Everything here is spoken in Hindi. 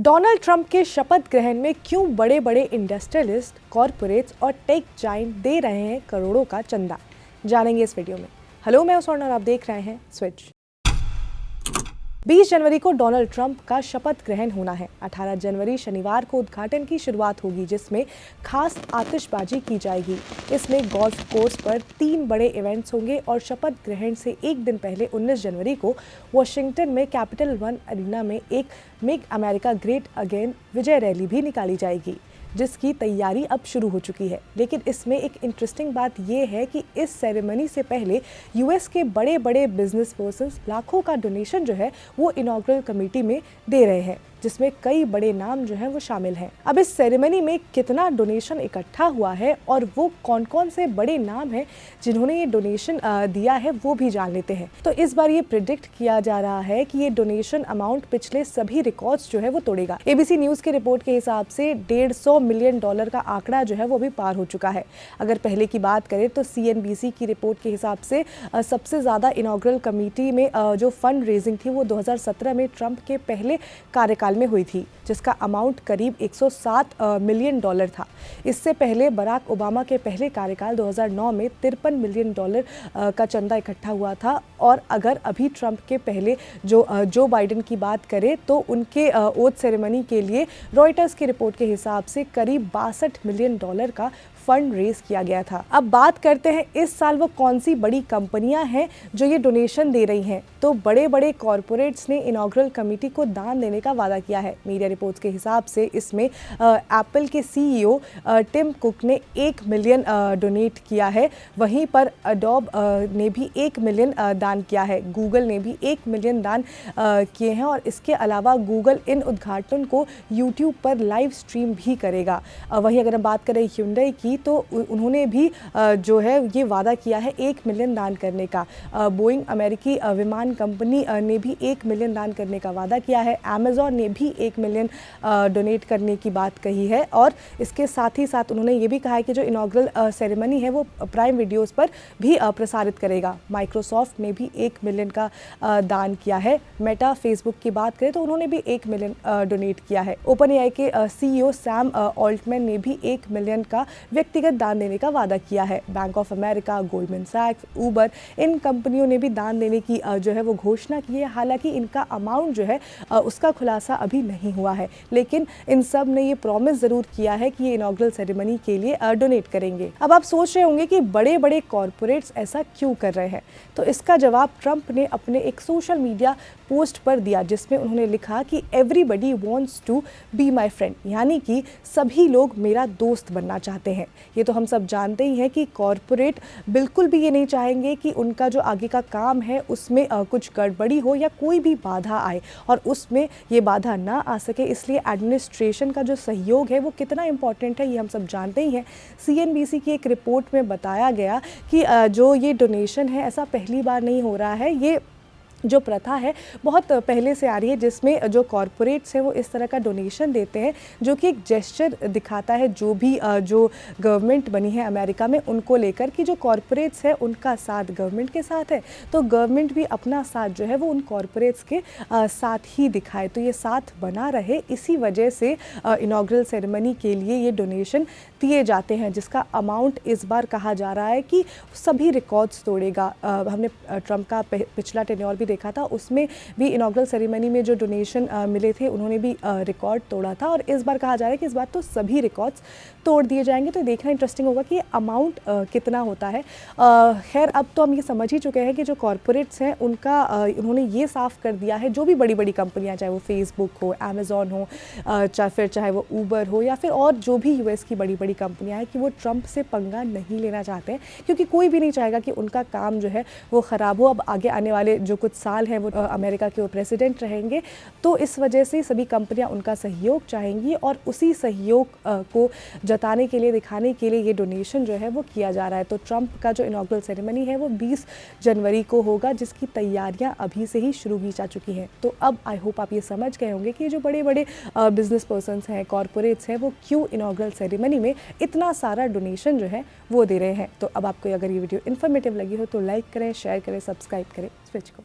डोनाल्ड ट्रंप के शपथ ग्रहण में क्यों बड़े बड़े इंडस्ट्रियलिस्ट, कॉरपोरेट्स और टेक जायंट दे रहे हैं करोड़ों का चंदा, जानेंगे इस वीडियो में। हेलो, मैं स्वर्ण और आप देख रहे हैं स्विच। 20 जनवरी को डोनाल्ड ट्रंप का शपथ ग्रहण होना है। 18 जनवरी शनिवार को उद्घाटन की शुरुआत होगी, जिसमें खास आतिशबाजी की जाएगी। इसमें गोल्फ कोर्स पर 3 बड़े इवेंट्स होंगे और शपथ ग्रहण से एक दिन पहले 19 जनवरी को वॉशिंगटन में कैपिटल वन अरीना में एक मेक अमेरिका ग्रेट अगेन विजय रैली भी निकाली जाएगी, जिसकी तैयारी अब शुरू हो चुकी है। लेकिन इसमें एक इंटरेस्टिंग बात यह है कि इस सेरेमनी से पहले यूएस के बड़े बड़े बिजनेस पर्सन्स लाखों का डोनेशन जो है वो इनॉग्रल कमेटी में दे रहे हैं, जिसमें कई बड़े नाम जो हैं वो शामिल हैं। अब इस सेरेमनी में कितना डोनेशन इकट्ठा हुआ है और वो कौन कौन से बड़े नाम हैं जिन्होंने ये डोनेशन दिया है, वो भी जान लेते हैं। तो इस बार ये प्रिडिक्ट किया जा रहा है कि ये डोनेशन अमाउंट पिछले सभी रिकॉर्ड्स जो है वो तोड़ेगा। एबीसी न्यूज के रिपोर्ट के हिसाब से $150 मिलियन का आंकड़ा जो है वो भी पार हो चुका है। अगर पहले की बात करें तो CNBC की रिपोर्ट के हिसाब से सबसे ज्यादा इनॉग्रल कमेटी में जो फंड रेजिंग थी वो 2017 में ट्रंप के पहले कार्यकाल में हुई थी, जिसका अमाउंट करीब $107 मिलियन था। इससे पहले बराक ओबामा के पहले कार्यकाल 2009 में $53 मिलियन का चंदा इकट्ठा हुआ था। और अगर अभी ट्रंप के पहले जो बाइडेन की बात करें तो उनके ओथ सेरेमनी के लिए रॉयटर्स की रिपोर्ट के हिसाब से करीब $62 मिलियन का फंड रेज किया गया था। अब बात करते हैं इस साल वो कौन सी बड़ी कंपनियां हैं जो ये डोनेशन दे रही हैं। तो बड़े बड़े कॉरपोरेट्स ने इनॉग्रल कमेटी को दान देने का वादा किया है। मीडिया रिपोर्ट्स के हिसाब से इसमें एप्पल के CEO टिम कुक ने 1 मिलियन डोनेट किया है। वहीं पर अडोब ने भी 1 मिलियन दान किया है। गूगल ने भी 1 मिलियन दान किए हैं और इसके अलावा गूगल इन उद्घाटन को यूट्यूब पर लाइव स्ट्रीम भी करेगा। वहीं अगर हम बात करें Hyundai की, तो उन्होंने भी जो है ये वादा किया है 1 मिलियन दान करने का। बोइंग अमेरिकी विमान कंपनी ने भी 1 मिलियन दान करने का वादा किया है। Amazon ने भी 1 मिलियन डोनेट करने की बात कही है। और इसके साथ ही साथ उन्होंने ये भी कहा है कि जो इनॉग्रल सेरेमनी है वो प्राइम वीडियोस पर भी प्रसारित करेगा। माइक्रोसॉफ्ट ने भी 1 मिलियन का दान किया है। मेटा, फेसबुक की बात करें तो उन्होंने भी 1 मिलियन डोनेट किया है। OpenAI के CEO सैम ऑल्टमैन ने भी 1 मिलियन का व्यक्तिगत दान देने का वादा किया है। बैंक ऑफ अमेरिका, गोल्डमैन सैक्स, उबर, इन कंपनियों ने भी दान देने की जो है वो घोषणा की है। हालांकि इनका अमाउंट जो है उसका खुलासा अभी नहीं हुआ है, लेकिन इन सब ने ये प्रॉमिस जरूर किया है कि ये इनॉग्रल सेरेमनी के लिए डोनेट करेंगे। अब आप सोच रहे होंगे कि बड़े बड़े कॉरपोरेट्स ऐसा क्यों कर रहे हैं, तो इसका जवाब ट्रंप ने अपने एक सोशल मीडिया पोस्ट पर दिया, जिसमें उन्होंने लिखा कि everybody wants to be my friend, यानी कि सभी लोग मेरा दोस्त बनना चाहते हैं। ये तो हम सब जानते ही हैं कि कॉरपोरेट बिल्कुल भी ये नहीं चाहेंगे कि उनका जो आगे का काम है उसमें कुछ गड़बड़ी हो या कोई भी बाधा आए, और उसमें ये बाधा ना आ सके। इसलिए एडमिनिस्ट्रेशन का जो सहयोग है वो कितना इंपॉर्टेंट है ये हम सब जानते ही हैं। CNBC की एक रिपोर्ट में बताया गया कि जो ये डोनेशन है ऐसा पहली बार नहीं हो रहा है। ये जो प्रथा है बहुत पहले से आ रही है, जिसमें जो कॉरपोरेट्स हैं वो इस तरह का डोनेशन देते हैं, जो कि एक जेस्चर दिखाता है जो भी जो गवर्नमेंट बनी है अमेरिका में उनको लेकर, कि जो कॉरपोरेट्स हैं उनका साथ गवर्नमेंट के साथ है, तो गवर्नमेंट भी अपना साथ जो है वो उन कॉरपोरेट्स के साथ ही दिखाए, तो ये साथ बना रहे। इसी वजह से इनॉग्रल सेरेमनी के लिए ये डोनेशन दिए जाते हैं, जिसका अमाउंट इस बार कहा जा रहा है कि सभी रिकॉर्ड्स तोड़ेगा। हमने ट्रंप का पिछला टेन्योर भी देखा था, उसमें भी इनॉग्रल सेरेमनी में जो डोनेशन मिले थे उन्होंने भी रिकॉर्ड तोड़ा था, और इस बार कहा जा रहा है कि इस बार तो सभी रिकॉर्ड्स तोड़ दिए जाएंगे। तो देखना इंटरेस्टिंग होगा कि अमाउंट कितना होता है। खैर, अब तो हम ये समझ ही चुके हैं कि जो कॉरपोरेट्स हैं उनका उन्होंने ये साफ कर दिया है, जो भी बड़ी बड़ी कंपनियां, चाहे वो फेसबुक हो, Amazon हो, चाहे वो ऊबर हो, या फिर और जो भी US की बड़ी बड़ी कंपनियां हैं, कि वो ट्रंप से पंगा नहीं लेना चाहते हैं, क्योंकि कोई भी नहीं चाहेगा कि उनका काम जो है वो ख़राब हो। अब आगे आने वाले जो कुछ साल हैं वो अमेरिका के वो प्रेसिडेंट रहेंगे, तो इस वजह से सभी कंपनियां उनका सहयोग चाहेंगी, और उसी सहयोग को जताने के लिए, दिखाने के लिए ये डोनेशन जो है वो किया जा रहा है। तो ट्रंप का जो इनॉग्रल सेरेमनी है वो 20 जनवरी को होगा, जिसकी तैयारियां अभी से ही शुरू की जा चुकी हैं। तो अब आई होप आप ये समझ गए होंगे कि जो बड़े बड़े बिजनेस पर्सन्स हैं, कॉरपोरेट्स हैं, वो क्यों इनॉग्रल सेरेमनी में इतना सारा डोनेशन जो है वो दे रहे हैं। तो अब आपको अगर ये वीडियो इन्फॉर्मेटिव लगी हो तो लाइक करें, शेयर करें, सब्सक्राइब करें स्विच को।